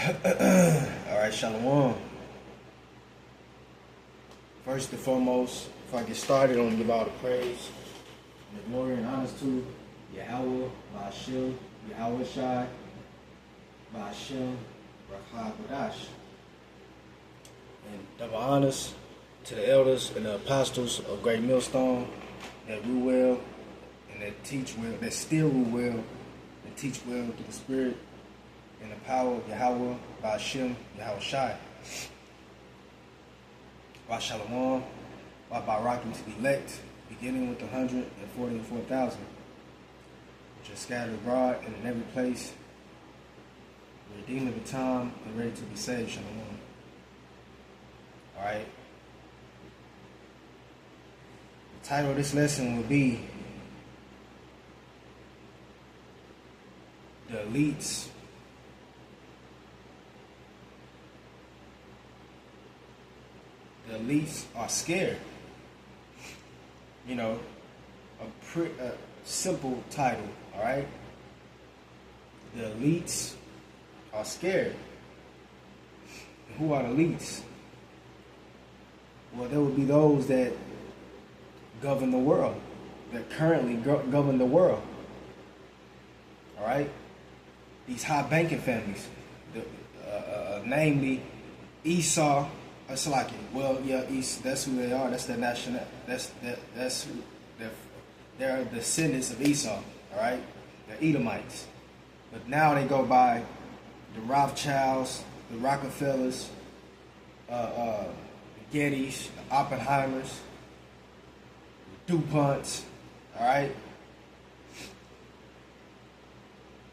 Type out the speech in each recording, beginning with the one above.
Alright, Shalom. First and foremost, if I get started, I'm going to give all the praise and the glory and honors to Yahweh, Ba'ashim, Yahweh Shai, Ba'ashim, Rakha Kodash. And double honors to the elders and the apostles of Great Millstone that rule well and that teach well, that still rule well and teach well through the Spirit and the power of Yahweh, Ba'ashim, Yahweh Shai. By Shalom, by Barakim to the elect, beginning with the 144,000, which are scattered abroad and in every place, redeemed of the time and ready to be saved. Shalom. Alright. The title of this lesson will be The Elites The elites are scared. You know, a simple title, all right? The elites are scared. And who are the elites? Well, there would be those that govern the world, that currently govern the world, all right? These high banking families, namely Esau. Salaki. Well, yeah, that's who they are. That's their national. That's who they're descendants of Esau. All right, they're Edomites. But now they go by the Rothschilds, the Rockefellers, the Gettys, the Oppenheimers, the DuPonts. All right,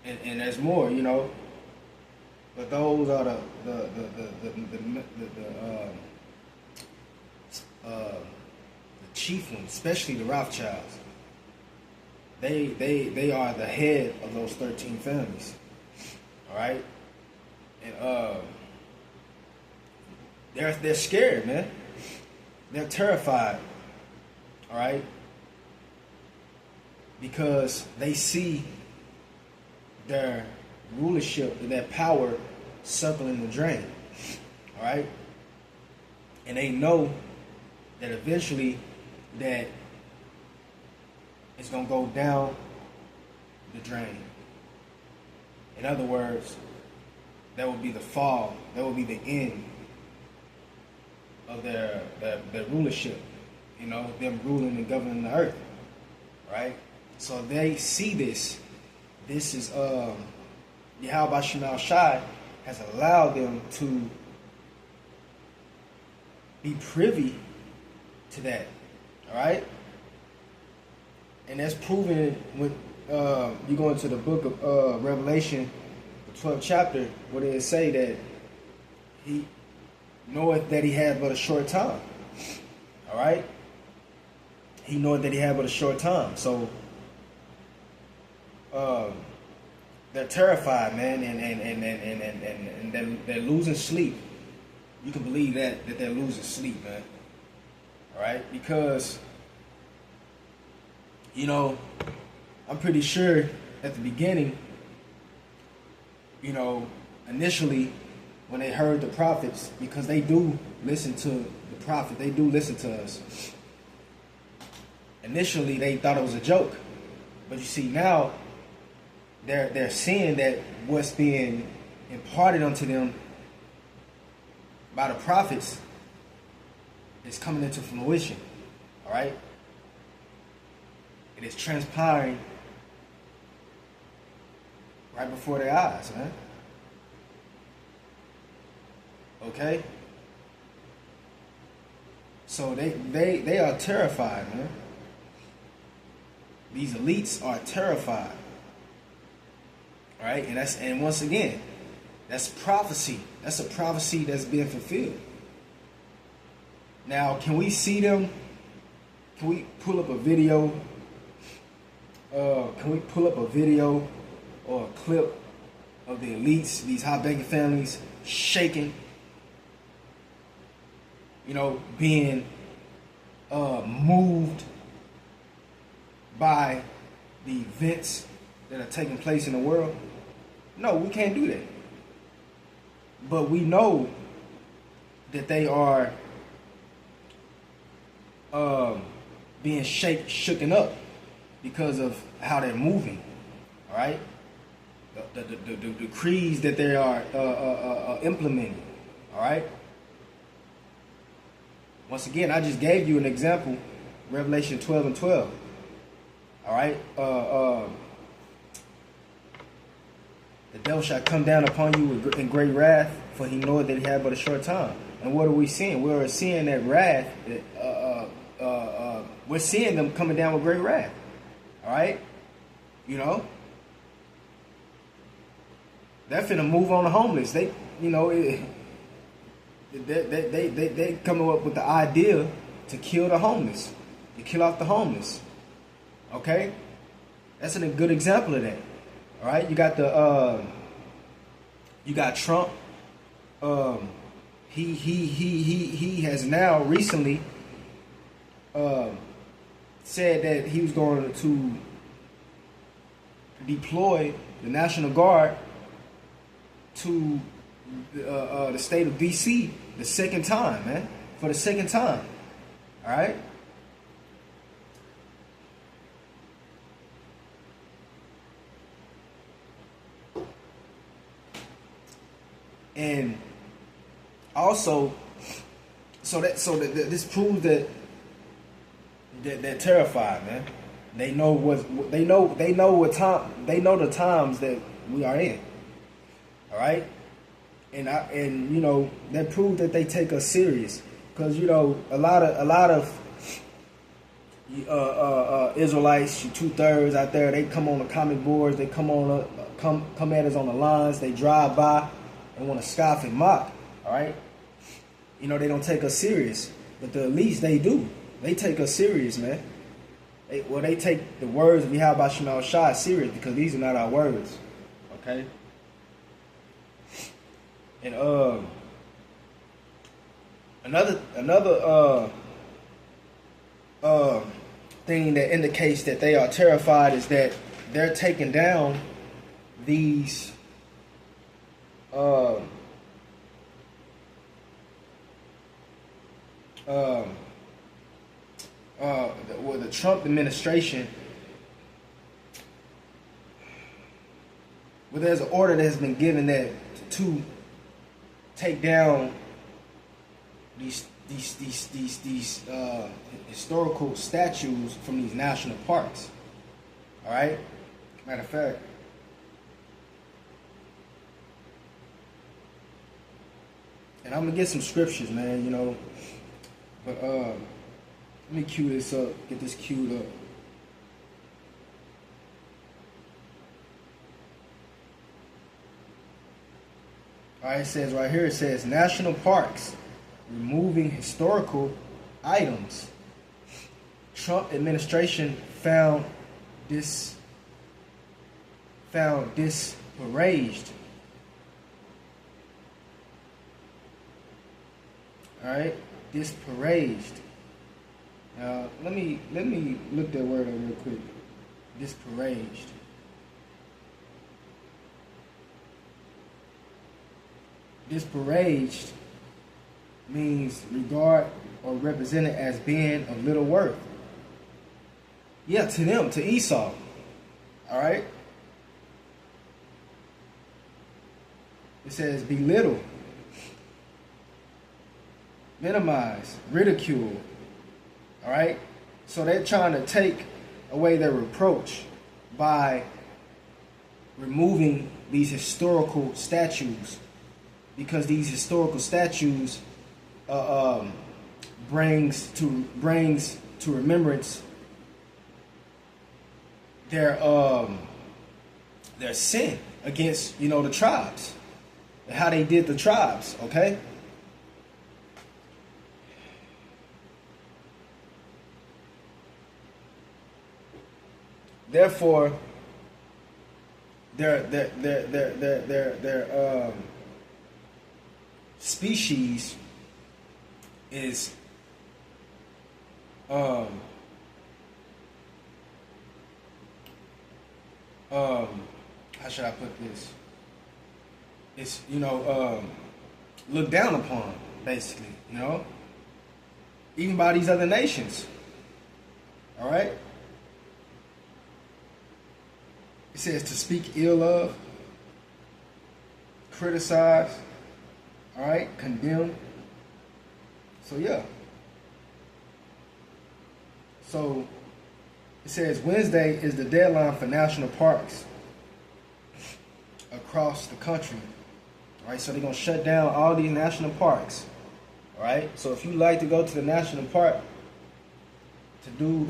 and there's more, you know. But those are the chief ones, especially the Rothschilds. They are the head of those 13 families. All right, and they're scared, man. They're terrified. All right, because they see their rulership and that power circling the drain. All right, and they know that eventually that it's gonna go down the drain. In other words, that will be the fall. That will be the end of their rulership. You know, them ruling and governing the earth. Right. So they see this. This is Yahweh Shai Shai has allowed them to be privy to that, all right? And that's proven when you go into the book of Revelation, the 12th chapter, where they say that he knoweth that he had but a short time, all right? He knoweth that he had but a short time, so they're terrified, man, and they're losing sleep. You can believe that they're losing sleep, man. All right, because you know, I'm pretty sure at the beginning, you know, initially when they heard the prophets, because they do listen to the prophet, they do listen to us. Initially, they thought it was a joke, but you see now. They're seeing that what's being imparted unto them by the prophets is coming into fruition. All right? It is transpiring right before their eyes, man. Okay? So they are terrified, man. These elites are terrified. All right, and once again, that's prophecy. That's a prophecy that's being fulfilled. Now, can we see them? Can we pull up a video? Can we pull up a video or a clip of the elites, these high banking families, shaking? You know, being moved by the events that are taking place in the world? No, we can't do that. but we know that they are being shooken up because of how they're moving. All right, the decrees that they are implementing. All right. Once again, I just gave you an example, Revelation 12:12. All right. The devil shall come down upon you in great wrath, for he knoweth that he had but a short time. And what are we seeing? We're seeing that wrath. We're seeing them coming down with great wrath. All right, you know, they're finna move on the homeless. They, you know, they coming up with the idea to kill the homeless, to kill off the homeless. Okay, that's a good example of that. All right, you got Trump. He has now recently said that he was going to deploy the National Guard to the state of DC the second time, man, for the second time. All right. And also, this proves that they're terrified, man. They know the times that we are in. All right, and you know, that proves that they take us serious, because you know a lot of Israelites, 2/3 out there, they come on the comment boards, they come at us on the lines, they drive by and want to scoff and mock. All right, you know, they don't take us serious, but the elites, they do. They take us serious, man. They take the words of Yahweh Shema Shai serious, because these are not our words. Okay. And another thing that indicates that they are terrified is that they're taking down these the Trump administration, well, there's an order that has been given that to take down these historical statues from these national parks. All right. Matter of fact, and I'm gonna get some scriptures, man. You know, but let me cue this up. Get this queued up. All right, it says right here, it says national parks removing historical items. Trump administration found disparaged. All right, disparaged. Now let me look that word up real quick. Disparaged. Disparaged means regard or represented as being of little worth. Yeah, to them, to Esau. All right. It says belittle, minimize, ridicule. All right. So they're trying to take away their reproach by removing these historical statues, because these historical statues brings to remembrance their sin against, you know, the tribes, how they did the tribes. Okay. Therefore, their species is how should I put this? It's, you know, looked down upon, basically, you know, even by these other nations. All right. It says to speak ill of, criticize, all right, condemn. So yeah. So it says Wednesday is the deadline for national parks across the country. All right, so they're gonna shut down all these national parks. All right, so if you like to go to the national park to do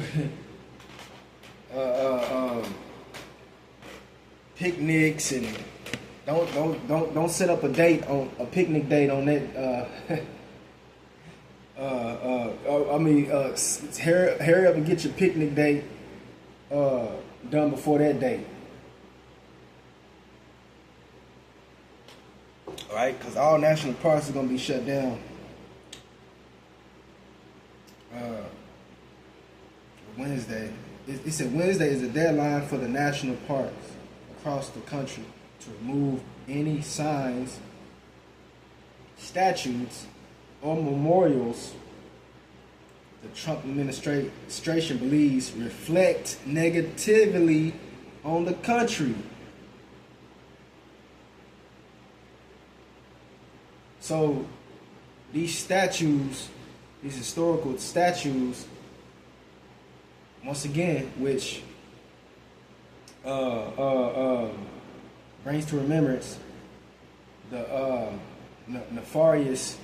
picnics and don't set up a picnic date on that. Hurry up and get your picnic date done before that date. All right, because all national parks are gonna be shut down. Wednesday. It said Wednesday is the deadline for the national parks across the country to remove any signs, statues, or memorials the Trump administration believes reflect negatively on the country. So these statues, these historical statues, once again, which brings to remembrance the nefarious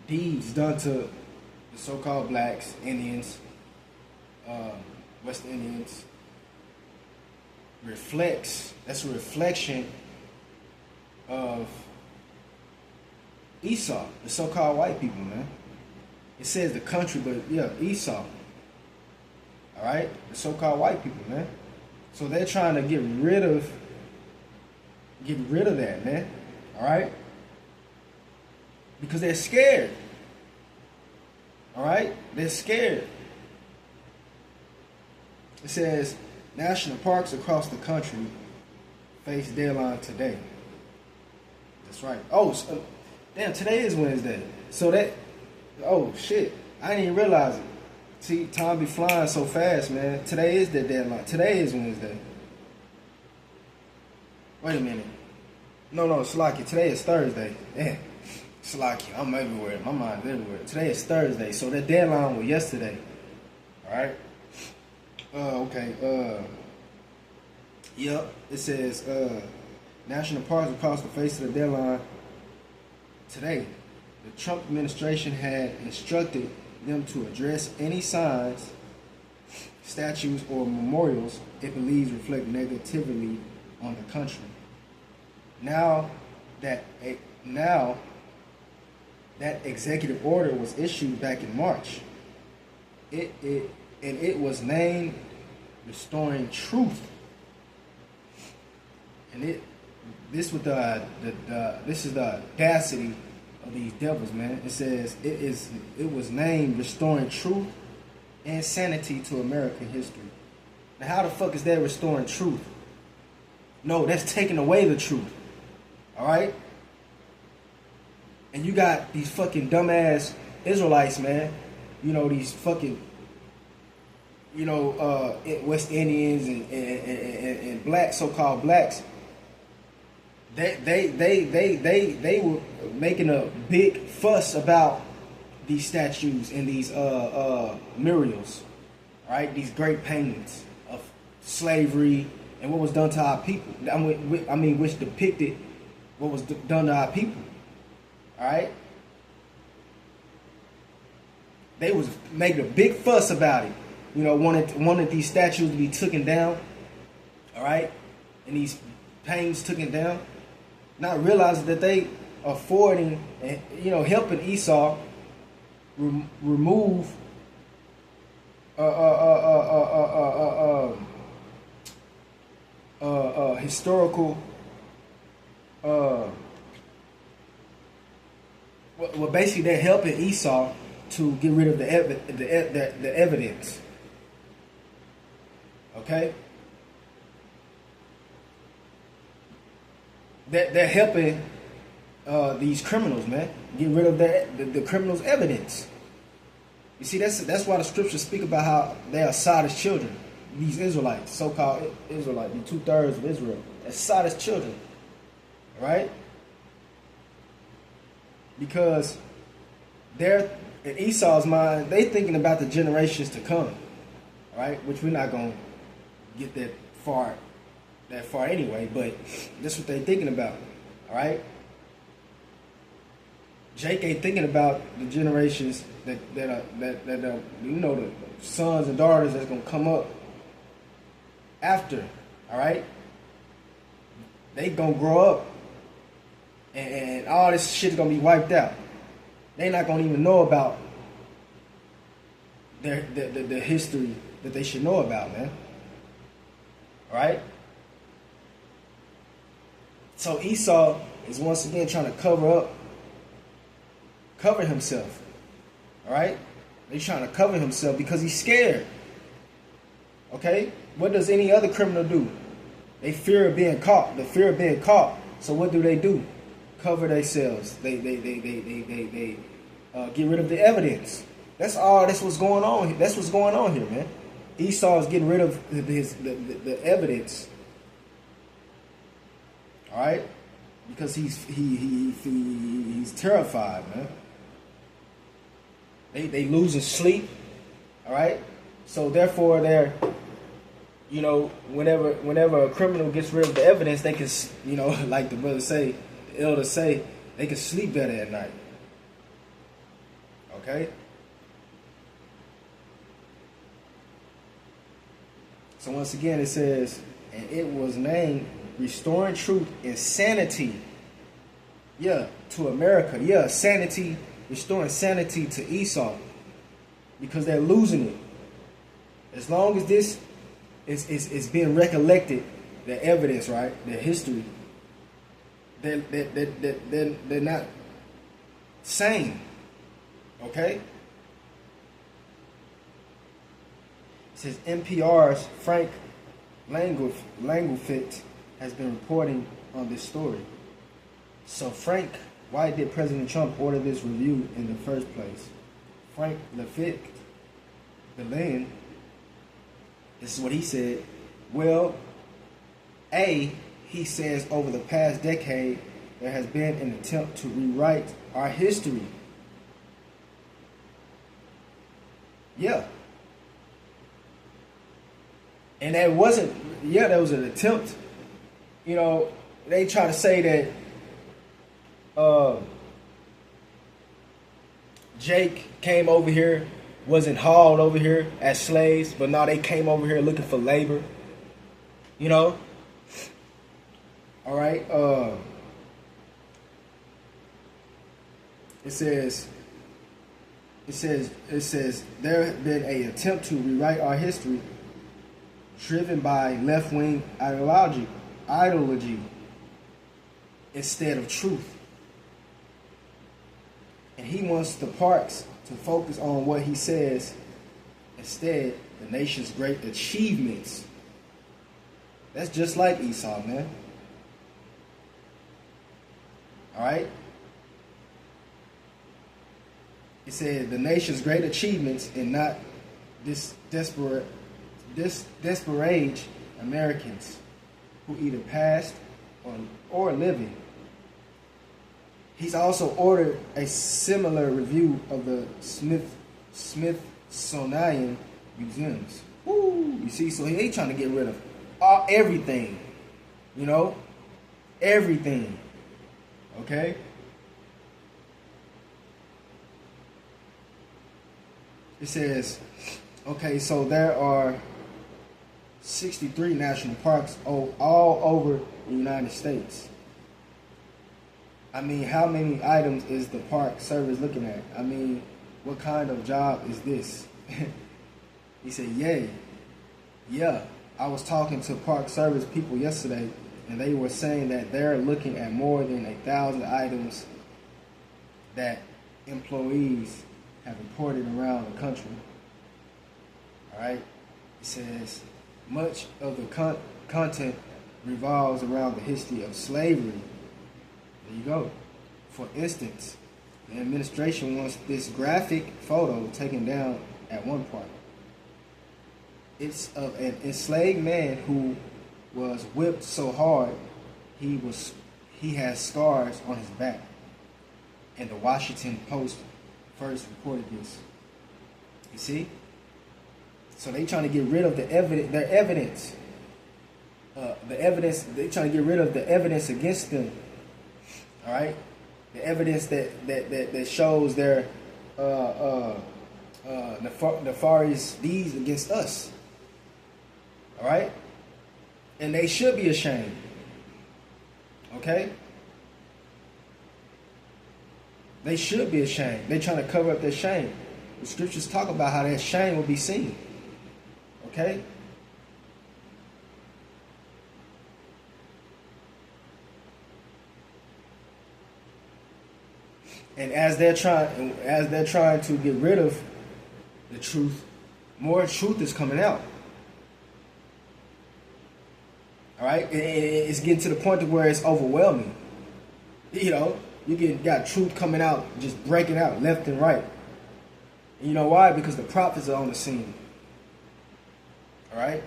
deeds done to the so-called blacks, Indians, West Indians, that's a reflection of Esau, the so-called white people, man. It says the country, but yeah, Esau. All right, the so-called white people, man. So they're trying to get rid of that, man. All right, because they're scared. All right, they're scared. It says national parks across the country face deadline today. That's right. Oh, damn, today is Wednesday. So oh shit, I didn't even realize it. See, time be flying so fast, man. Today is the deadline. Today is Wednesday. Wait a minute. No, Salaki, today is Thursday. Damn, Salaki, I'm everywhere. My mind's everywhere. Today is Thursday, so that deadline was yesterday. All right. Okay. Yep. It says national parks across the face of the deadline today. The Trump administration had instructed them to address any signs, statues, or memorials it believes reflect negatively on the country. Now that executive order was issued back in March, it was named Restoring Truth, and this is the audacity of these devils, man. It says it was named Restoring Truth and Sanity to American History. Now, how the fuck is that restoring truth? No, that's taking away the truth. All right. And you got these fucking dumbass Israelites, man. You know, these fucking, West Indians and black, so-called blacks. They were making a big fuss about these statues and these murals, right? These great paintings of slavery and what was done to our people. Which depicted what was done to our people. All right. They was making a big fuss about it. You know, wanted these statues to be taken down. All right, and these paintings taken down. Not realizing that they are forwarding and helping Esau remove historical. Well, basically, they're helping Esau to get rid of the evidence. Okay. they're helping these criminals, man, get rid of the criminals' evidence. You see, that's why the scriptures speak about how they are Sodom's children. These Israelites, so-called Israelites, the 2/3 of Israel, they're Sodom's children, right? Because they're in Esau's mind, they thinking about the generations to come, right? Which we're not gonna get that far anyway. But that's what they're thinking about, all right? Jake ain't thinking about the generations that are the sons and daughters that's gonna come up after, all right? They gonna grow up, and all this shit is gonna be wiped out. They not gonna even know about the history that they should know about, man. All right? So Esau is once again trying to cover himself. All right? He's trying to cover himself because he's scared. Okay? What does any other criminal do? They fear of being caught. The fear of being caught. So what do? Cover themselves. They get rid of the evidence. That's what's going on. That's what's going on here, man. Esau is getting rid of the evidence. All right, because he's terrified, man. They losing sleep. All right, so therefore they're, whenever a criminal gets rid of the evidence, they can, like the brothers say, the elders say, they can sleep better at night. Okay? So once again it says, and it was named Restoring Truth and Sanity. Yeah, to America. Yeah, sanity, restoring sanity to Esau. Because they're losing it. As long as this is being recollected, the evidence, right? The history, they're not sane. Okay? It says NPR's Frank Langlefitt has been reporting on this story. So Frank, why did President Trump order this review in the first place? Frank Lafitte, Berlin, this is what he said. Well, he says over the past decade, there has been an attempt to rewrite our history. Yeah. And there was an attempt. They try to say that Jake came over here, wasn't hauled over here as slaves, but now they came over here looking for labor. All right. It says there has been an attempt to rewrite our history, driven by left-wing ideology instead of truth. And he wants the Parks to focus on what he says instead, the nation's great achievements. That's just like Esau, man. All right? It said the nation's great achievements and not desperate Americans who either passed or living. He's also ordered a similar review of the Smithsonian museums. Woo! You see, so he ain't trying to get rid of everything. Everything. Okay? It says, okay, so there are 63 national parks all over the United States. I mean, how many items is the Park Service looking at? I mean, what kind of job is this? He said, yay. Yeah, I was talking to Park Service people yesterday, and they were saying that they're looking at more than 1,000 items that employees have reported around the country. All right? It says, much of the content revolves around the history of slavery There you go. For instance, the administration wants this graphic photo taken down at one part. It's of an enslaved man who was whipped so hard he has scars on his back. And the Washington Post first reported this. You see? So they trying to get rid of the evidence, their evidence. They trying to get rid of the evidence against them. All right? The evidence that shows their nefarious deeds against us. All right? And they should be ashamed. Okay? They should be ashamed. They're trying to cover up their shame. The scriptures talk about how that shame will be seen. Okay? And as they're trying to get rid of the truth, more truth is coming out. All right, it's getting to the point to where it's overwhelming. You know, got truth coming out, just breaking out left and right. And you know why? Because the prophets are on the scene. All right,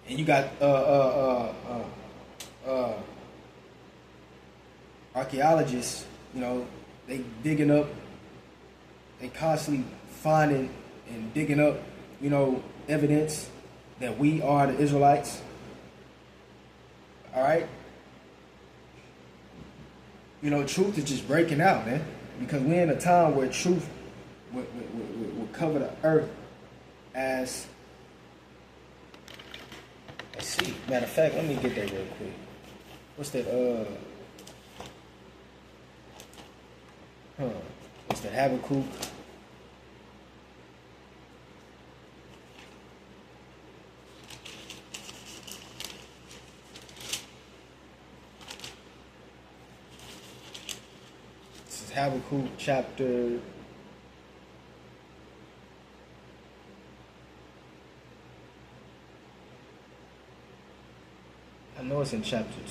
and you got archaeologists. You know, they digging up. They constantly finding and digging up. You know, evidence that we are the Israelites. All right? You know, truth is just breaking out, man. Because we're in a time where truth will cover the earth as... Let's see. Matter of fact, let me get that real quick. What's that, What's that, Habakkuk? Habakkuk chapter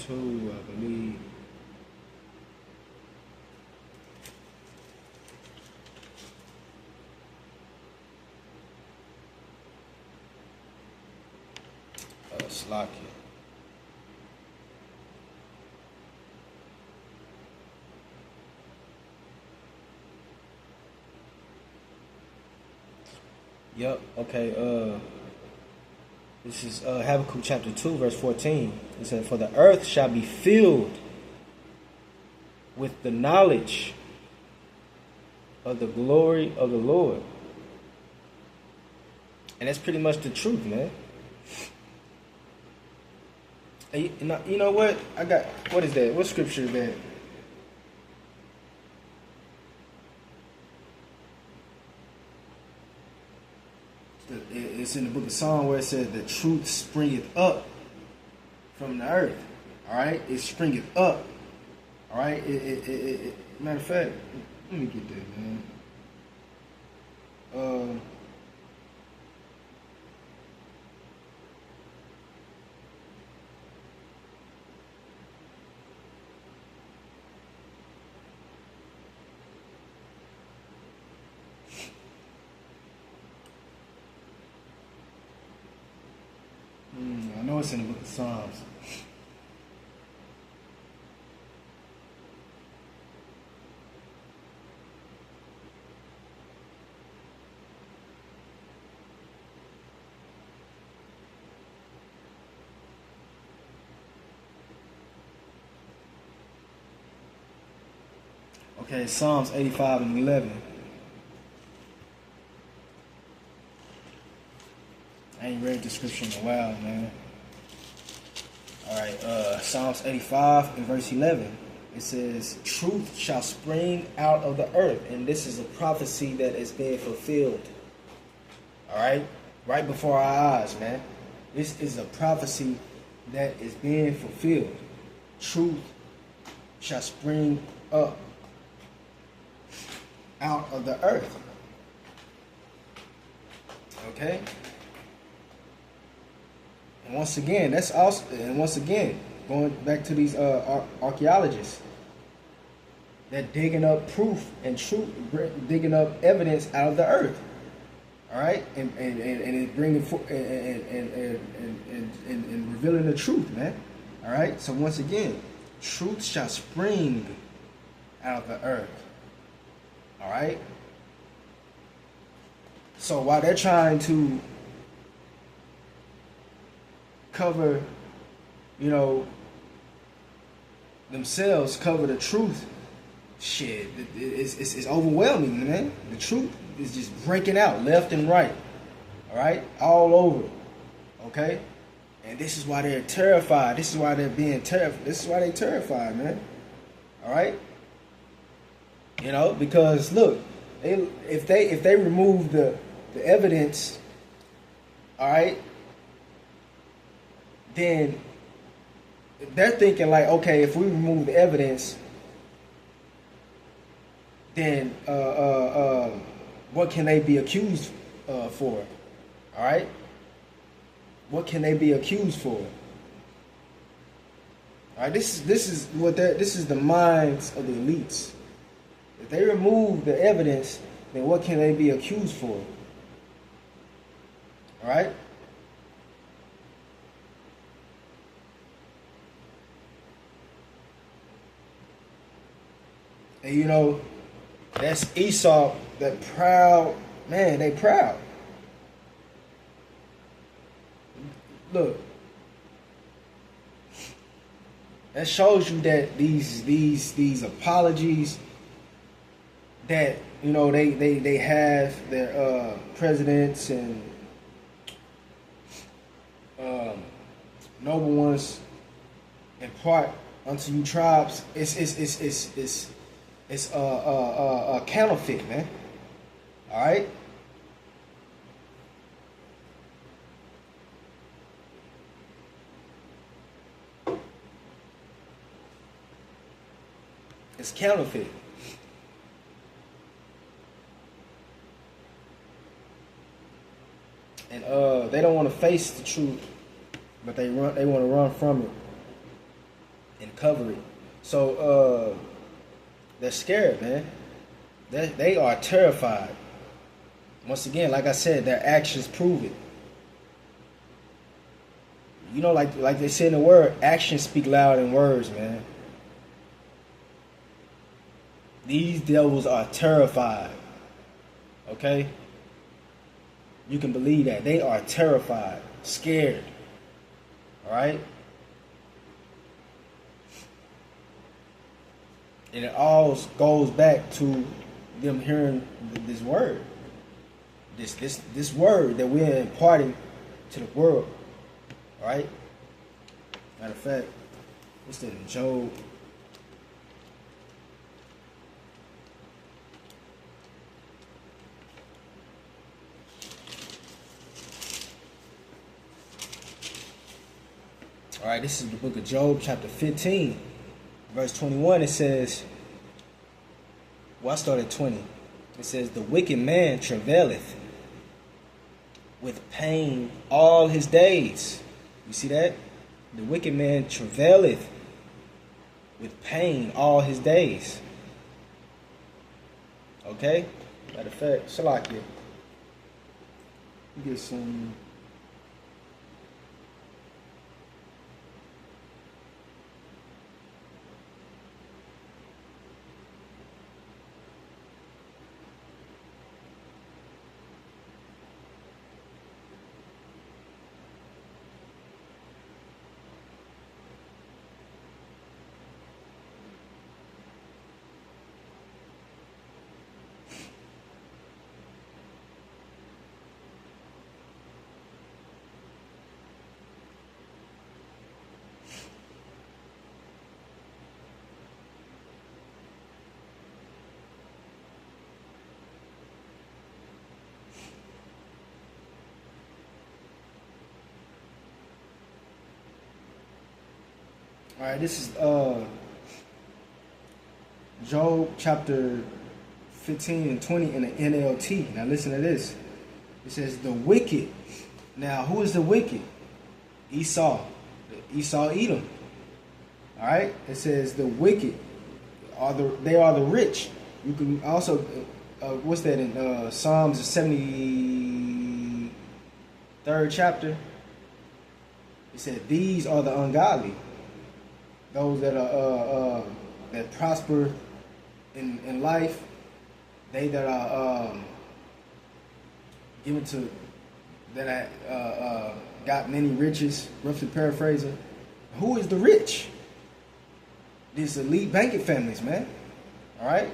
2, I believe. Slakia. Yep, okay, this is Habakkuk chapter 2, verse 14. It said, "For the earth shall be filled with the knowledge of the glory of the Lord." And that's pretty much the truth, man. And you know what? What is that? What scripture is that? It's in the book of Psalms where it says the truth springeth up from the earth. All right, it springeth up. All right. Matter of fact, let me get that, man. I know it's in the book of Psalms. Okay, Psalms 85 and 11. I ain't read the scripture in a while, man. Alright, Psalms 85 and verse 11. It says, "Truth shall spring out of the earth." And this is a prophecy that is being fulfilled. Alright? Right before our eyes, man. This is a prophecy that is being fulfilled. Truth shall spring up out of the earth. Okay? And once again, going back to these archaeologists, they're digging up proof and truth, digging up evidence out of the earth. All right, and it bringing and revealing the truth, man. All right. So once again, truth shall spring out of the earth. All right. So while they're trying to cover, themselves, cover the truth, shit, it's overwhelming, man. The truth is just breaking out left and right. All right, all over. Okay, and this is why they're terrified. This is why they're being terrified. This is why they're terrified, man. All right, because look, if they remove the evidence, all right, then they're thinking like, okay, if we remove the evidence, then what can they be accused for? All right, what can they be accused for? All right, this is the minds of the elites. If they remove the evidence, then what can they be accused for? All right. And that's Esau, that proud man. They proud. Look, that shows you that these apologies that they have their presidents and noble ones impart unto you tribes. It's a counterfeit, man. All right. It's counterfeit. And they don't want to face the truth, but they want to run from it and cover it. So they're scared, man. They are terrified. Once again, like I said, their actions prove it. Like they say in the word, actions speak louder than words, man. These devils are terrified. Okay? You can believe that. They are terrified, scared. All right? And it all goes back to them hearing this word. This word that we're imparting to the world. All right? Matter of fact, what's that in Job? All right, this is the book of Job, chapter 15, verse 21. It says, I started at 20. It says, the wicked man travaileth with pain all his days. You see that? The wicked man travaileth with pain all his days. Okay? Matter of fact, Shalakia. Get some. All right, this is Job chapter 15 and 20 in the NLT. Now listen to this. It says, the wicked. Now, who is the wicked? Esau. Esau Edom. All right. It says the wicked they are the rich. You can also what's that in Psalms 73rd chapter? It said these are the ungodly, those that are that prosper in life, they that are given to that got many riches. Roughly paraphrasing, who is the rich? These elite banking families, man. All right,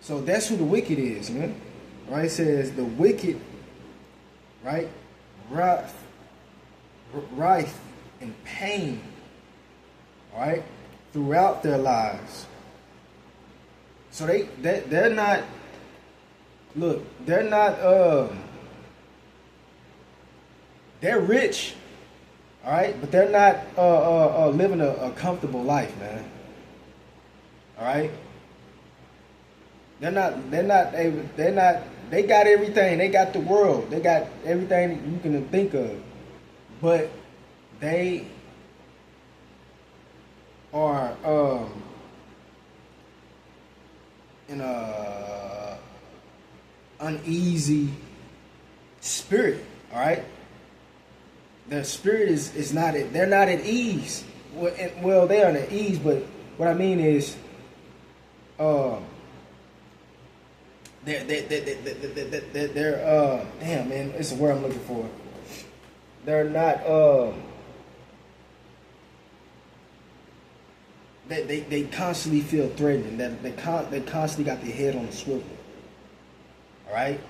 so that's who the wicked is, man. All right, it says the wicked, right, wrath, and pain, all right, throughout their lives. So they're not. Look, they're not. They're rich, all right, but they're not living a comfortable life, man. All right. They're not. They got everything. They got the world. They got everything you can think of, but they are in a uneasy spirit. All right. Their spirit is not. They're not at ease. Well, they are at ease, but what I mean is, they're damn, man, it's a word I'm looking for. They're not they constantly feel threatened. That they constantly got their head on the swivel. All right.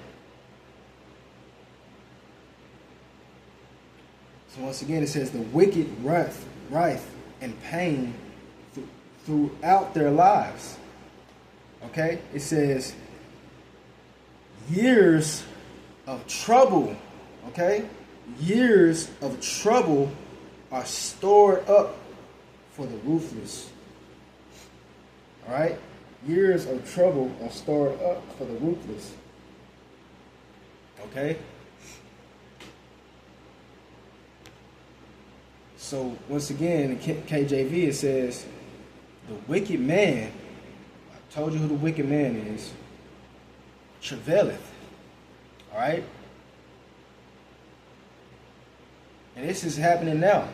So once again, it says the wicked wrath and pain throughout their lives. Okay, it says years of trouble. Okay, years of trouble are stored up for the ruthless. All right, years of trouble are stored up for the ruthless. Okay. So once again, in KJV it says, the wicked man, I told you who the wicked man is, travaileth. All right? And this is happening now.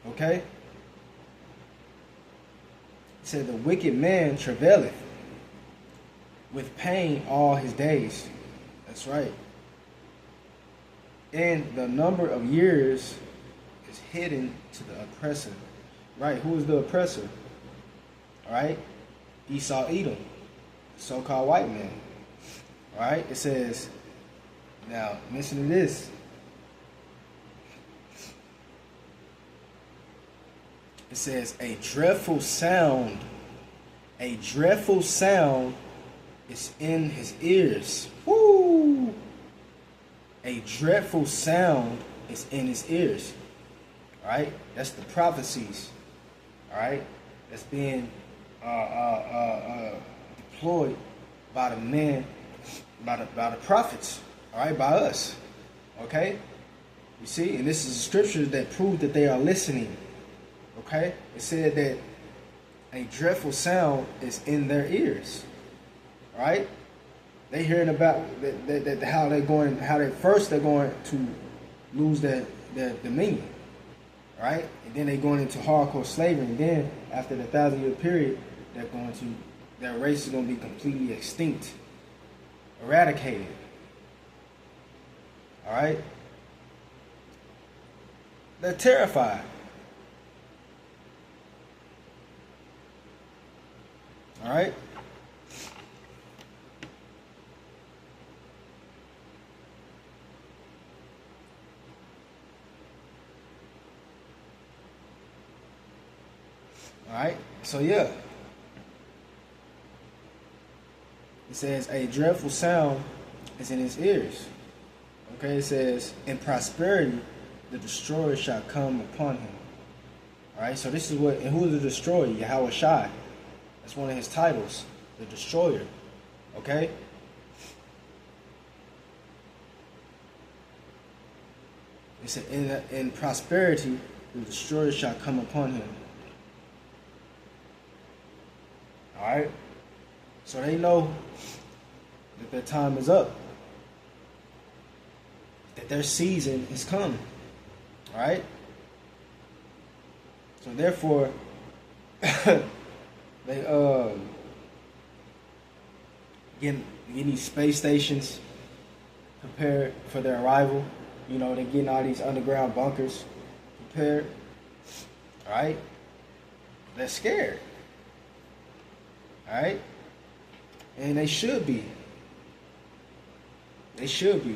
Okay? It said the wicked man travaileth with pain all his days. That's right. And the number of years is hidden to the oppressor. Right? Who is the oppressor? All right? Esau, Edom, so-called white man. All right? It says, now listen to this. It says, a dreadful sound is in his ears. Woo! A dreadful sound is in his ears. All right, that's the prophecies. All right, that's being deployed by the men, by the prophets. All right, by us. Okay, you see, and this is a scripture that proves that they are listening. Okay, it said that a dreadful sound is in their ears. All right. They hearing about that how they're going to lose their dominion, right? And then they're going into hardcore slavery, and then after the 1,000-year period, their race is going to be completely extinct, eradicated. All right? They're terrified. All right? Alright, so yeah. It says, a dreadful sound is in his ears. Okay, it says, in prosperity, the destroyer shall come upon him. Alright, so this is what, and who is the destroyer? Yahweh Shai. That's one of his titles, the destroyer. Okay? It said, in prosperity, the destroyer shall come upon him. Alright? So they know that their time is up. That their season is coming. Alright? So therefore, they getting these space stations prepared for their arrival. You know, they're getting all these underground bunkers prepared. Alright? They're scared. Alright? And they should be. They should be.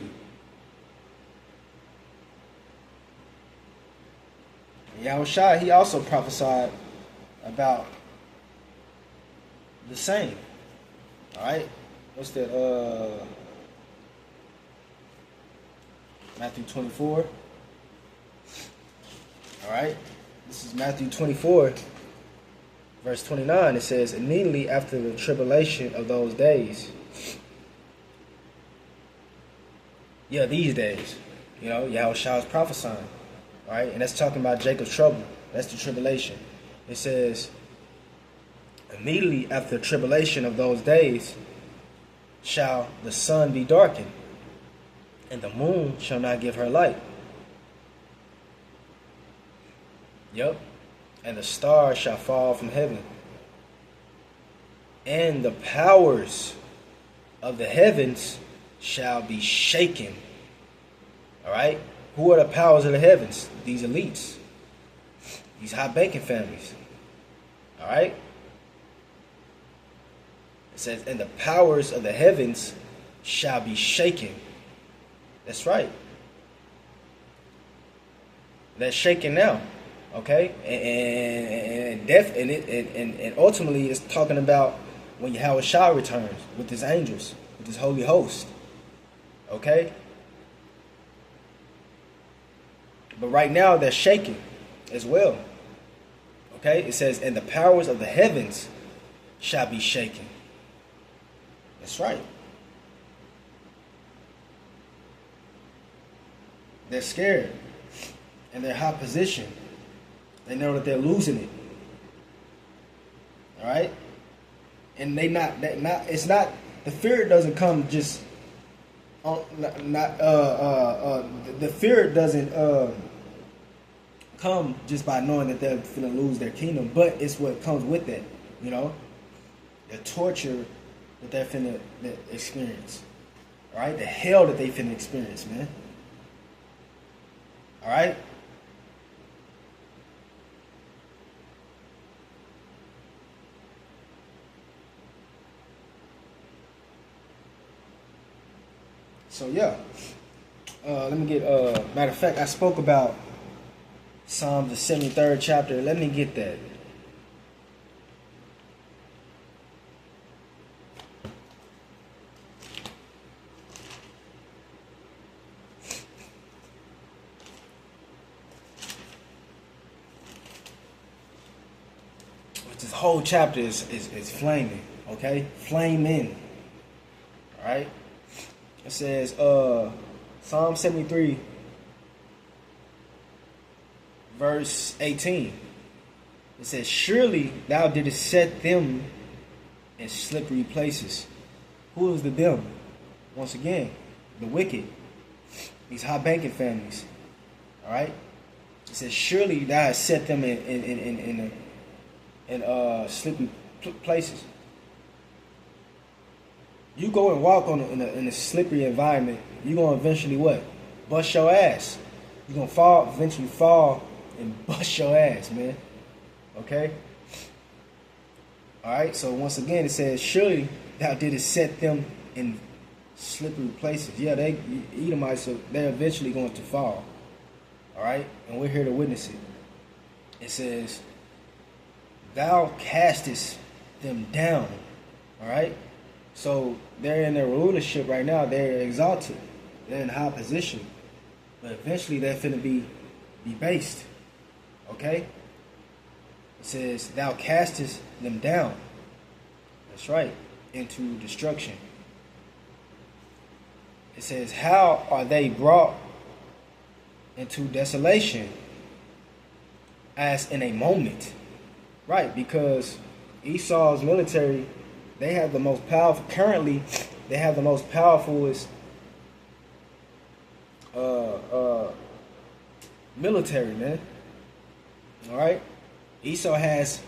Yahushua, he also prophesied about the same. Alright? What's that? Matthew 24. Alright? This is Matthew 24, verse 29. It says, immediately after the tribulation of those days. Yeah, these days. You know, Yahushua is prophesying. Alright? And that's talking about Jacob's trouble. That's the tribulation. It says, immediately after the tribulation of those days shall the sun be darkened, and the moon shall not give her light. Yep. And the stars shall fall from heaven, and the powers of the heavens shall be shaken. Alright? Who are the powers of the heavens? These elites. These high banking families. Alright? It says, and the powers of the heavens shall be shaken. That's right. That's shaken now. Okay? And ultimately it's talking about when Yahushua returns with his angels, with his holy host. Okay? But right now they're shaking as well. Okay? It says, and the powers of the heavens shall be shaken. That's right. They're scared. And they're high position. They know that they're losing it. Alright? And it's not, the fear doesn't come just, the fear doesn't come just by knowing that they're finna lose their kingdom, but it's what comes with that, you know? The torture that they're finna experience. Alright? The hell that they finna experience, man. Alright? So yeah. Let me get matter of fact, I spoke about Psalm the 73rd chapter. Let me get that. This whole chapter is flaming, okay? Flaming. Alright? It says, Psalm 73, verse 18. It says, surely thou didst set them in slippery places. Who is the them? Once again, the wicked. These high banking families. Alright? It says, surely thou hast set them in slippery places. You go and walk in a slippery environment, you're going to eventually what? Bust your ass. You're going to eventually fall and bust your ass, man. Okay? Alright, so once again it says, surely thou didst set them in slippery places. Yeah, Edomites, they're eventually going to fall. Alright? And we're here to witness it. It says, thou castest them down. Alright? So they're in their rulership right now. They're exalted. They're in high position. But eventually they're finna be debased. Okay? It says, thou castest them down. That's right. Into destruction. It says, how are they brought into desolation? as in a moment, right? Because Esau's military, they have the most powerful. Currently, they have the most powerfulest military, man. All right, Esau has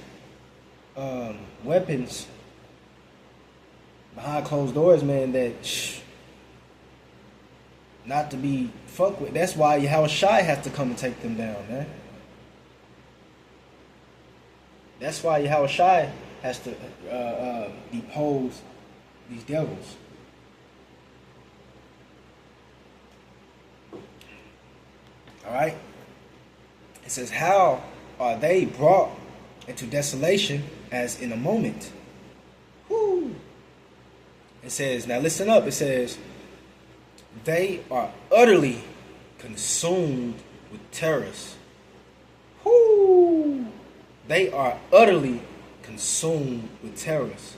weapons behind closed doors, man. That not to be fucked with. That's why Yahushua has to come and take them down, man. That's why Yahushua has to depose these devils. All right. It says, "How are they brought into desolation as in a moment?" Whoo. It says, now listen up. It says, "They are utterly consumed with terrors." Whoo. They are utterly consumed with terrors.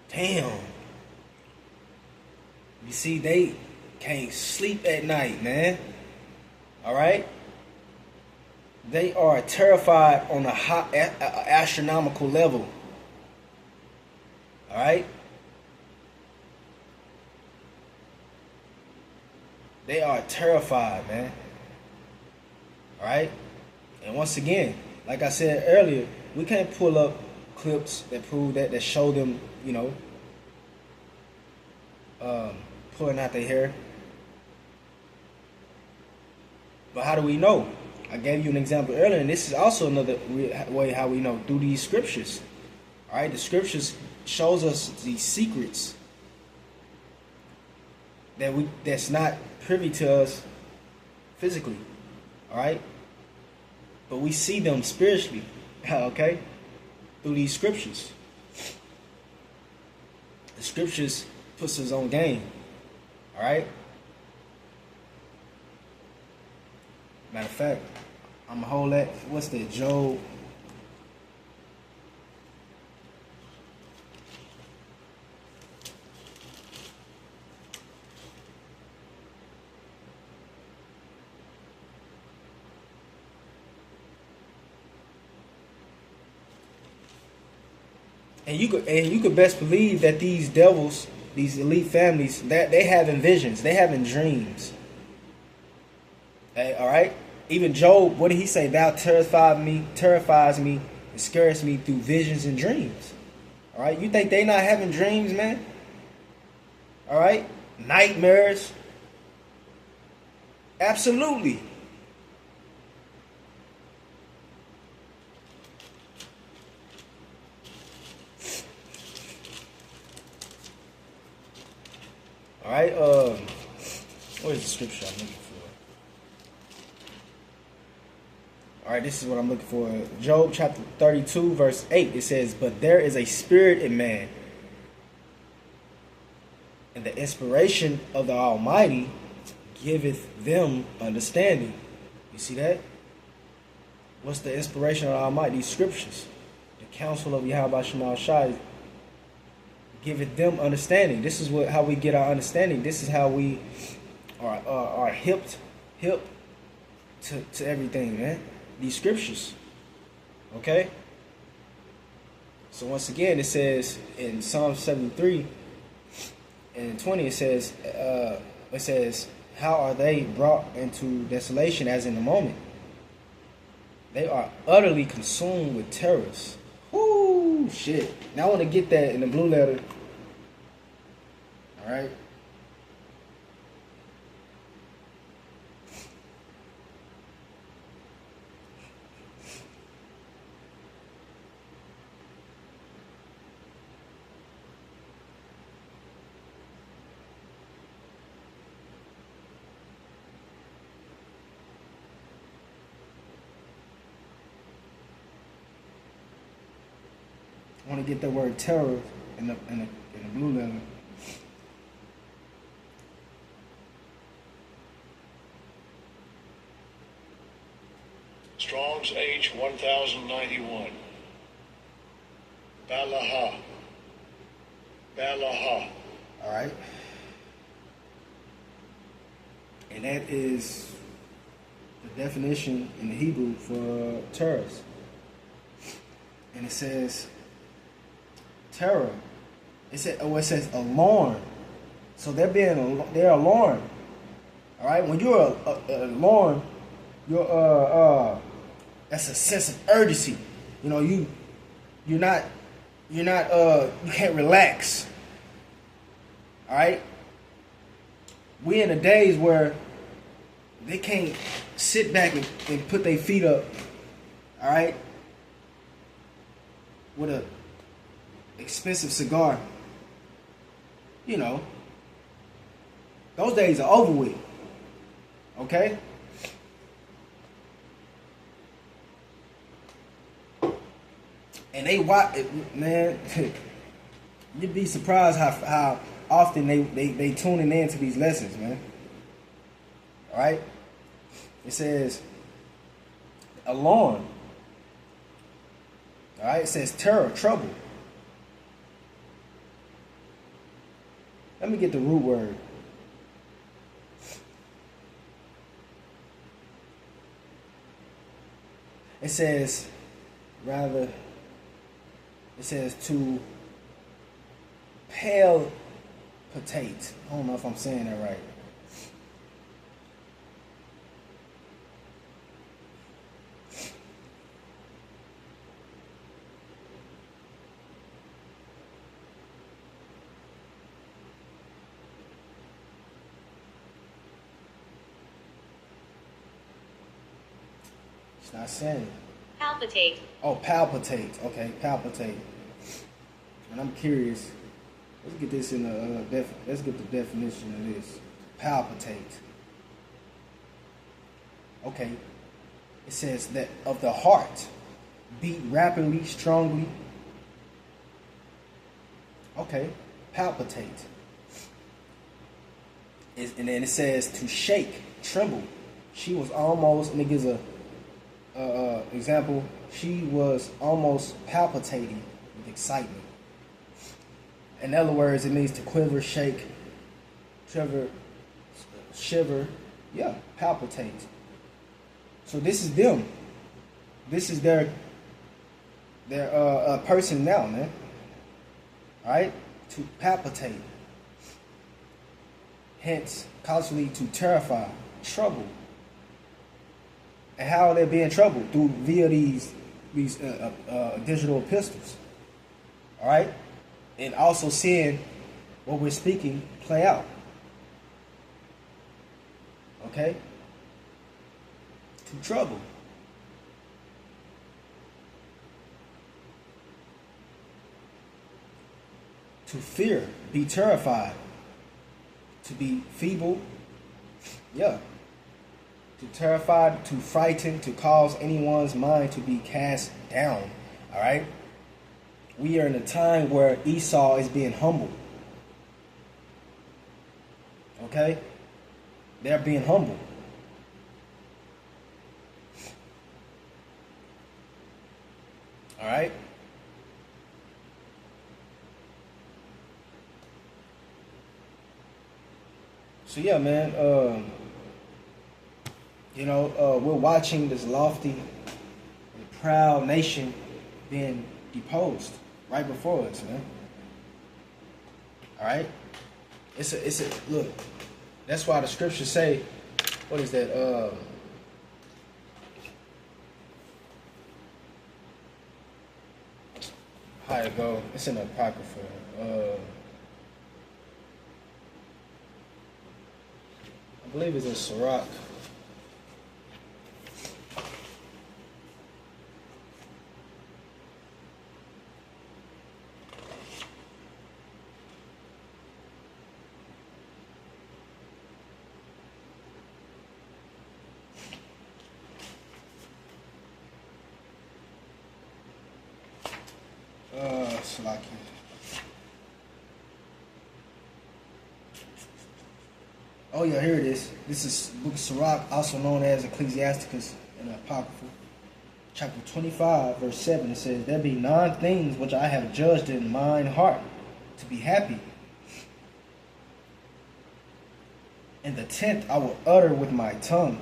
Damn. You see, they can't sleep at night, man. All right? They are terrified on a high, astronomical level. All right? They are terrified, man. All right? And once again, like I said earlier, we can't pull up clips that prove that show them, pulling out their hair. But how do we know? I gave you an example earlier, and this is also another way how we know, through these scriptures. All right, the scriptures shows us these secrets that's not privy to us physically. All right, but we see them spiritually. Okay, through these scriptures. The scriptures puts us on game. All right. Matter of fact, I'm gonna hold that. What's that? Job. And you could best believe that these devils, these elite families, that they having visions, they having dreams. Hey, all right. Even Job, what did he say? "Thou terrifies me, and scares me through visions and dreams." All right. You think they not having dreams, man? All right. Nightmares. Absolutely. All right. What is the scripture I'm looking for? All right, this is what I'm looking for. Job chapter 32, verse 8. It says, "But there is a spirit in man, and the inspiration of the Almighty giveth them understanding." You see that? What's the inspiration of the Almighty? These scriptures. The counsel of Yahweh Shema Shai giveth them understanding. This is how we get our understanding. This is how we are hip to everything, man. These scriptures. Okay? So once again, it says in Psalm 73 and 20, it says, "How are they brought into desolation as in a moment? They are utterly consumed with terrors." Whoo, shit. Now I want to get that in the blue letter. All right? I want to get the word terror in the blue letter. Strong's H 1091. Balaha. Balaha. All right. And that is the definition in the Hebrew for terrors. And it says terror. It says alarm. So they're alarmed. All right. When you're alarmed, that's a sense of urgency. You know, you can't relax. All right. We in the days where they can't sit back and put their feet up. All right. With a expensive cigar. You know, those days are over with. Okay? And they watch, man, you'd be surprised how often they tuning in to these lessons, man. Alright? It says alarm. Alright? It says terror, trouble. Let me get the root word. It says to palpitate. I don't know if I'm saying that right. It's not saying. Palpitate. Oh, palpitate. Okay, palpitate. And I'm curious. Let's get this in let's get the definition of this. Palpitate. Okay. It says that of the heart, beat rapidly, strongly. Okay, palpitate. And then it says to shake, tremble. She was almost, and it gives a example. She was almost palpitating with excitement. In other words, it means to quiver, shake, shiver. Yeah, palpitate. So this is them. This is their person now, man. All right, to palpitate. Hence, constantly to terrify, trouble. And how are they being troubled? Via these digital epistles. All right, and also seeing what we're speaking play out. Okay, to trouble. To fear, be terrified. To be feeble, yeah. To terrify, to frighten, to cause anyone's mind to be cast down. All right? We are in a time where Esau is being humbled. Okay? They're being humbled. All right? So yeah, man, we're watching this lofty and proud nation being deposed right before us, man. All right, it's a look. That's why the scriptures say, what is that? How it go? It's in the Apocrypha. I believe it's in Sirach. Salaki. Oh yeah, here it is. This is Book of Sirach, also known as Ecclesiasticus in the Apocrypha. Chapter 25, verse 7, it says, "There be 9 things which I have judged in mine heart to be happy. And the 10th I will utter with my tongue.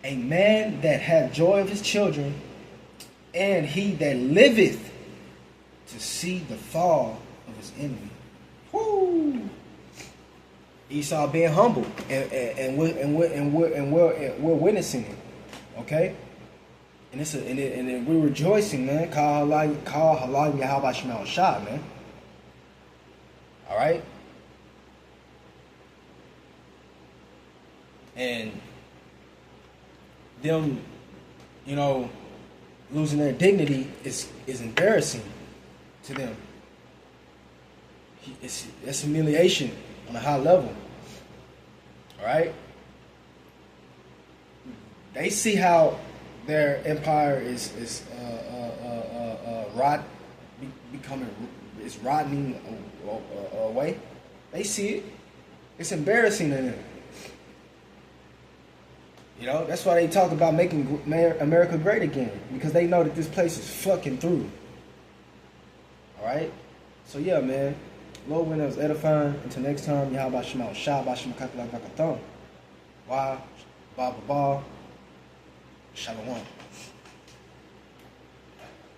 a man that hath joy of his children, and he that liveth to see the fall of his enemy. Whoo! Esau being humble, and we're witnessing it. Okay, and we're rejoicing, man. Call halal Yahweh Shema Shah, man. All right, and them, you know, losing their dignity is embarrassing to them. It's humiliation on a high level. All right, they see how their empire is rotting away. They see it. It's embarrassing to them. You know, that's why they talk about making America great again, because they know that this place is fucking through. All right, so yeah, man. Lord, when it was edifying. Until next time, Yahweh Shema Shah, Bashim Kakalak Bakathon. Why? Ba Ba Ba. Shalom.